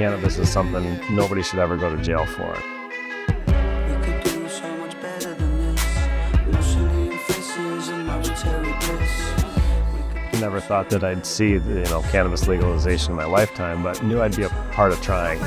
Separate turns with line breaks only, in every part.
cannabis is something nobody should ever go to jail for.
We could do so much better than this. Emotionally faces and momentary bliss.
Never thought that I'd see, cannabis legalization in my lifetime, but knew I'd be a part of trying.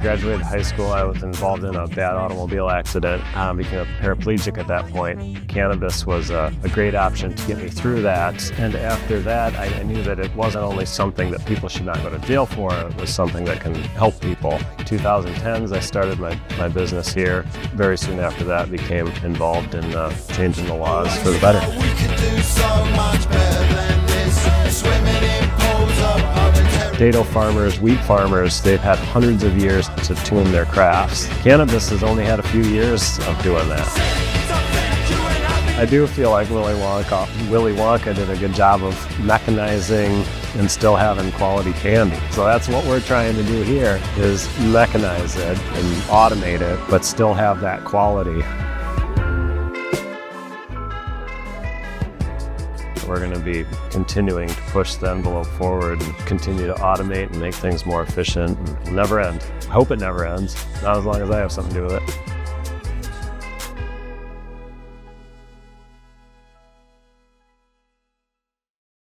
Graduated high school, I was involved in a bad automobile accident, became a paraplegic at that point. Cannabis was a great option to get me through that, and after that I knew that it wasn't only something that people should not go to jail for, it was something that can help people. 2010s, I started my business here. Very soon after that, became involved in changing the laws for the better. Potato farmers, wheat farmers, they've had hundreds of years to tune their crafts. Cannabis has only had a few years of doing that. I do feel like Willy Wonka did a good job of mechanizing and still having quality candy. So that's what we're trying to do here, is mechanize it and automate it, but still have that quality. We're going to be continuing to push the envelope forward and continue to automate and make things more efficient. And it'll never end. I hope it never ends, not as long as I have something to do with it.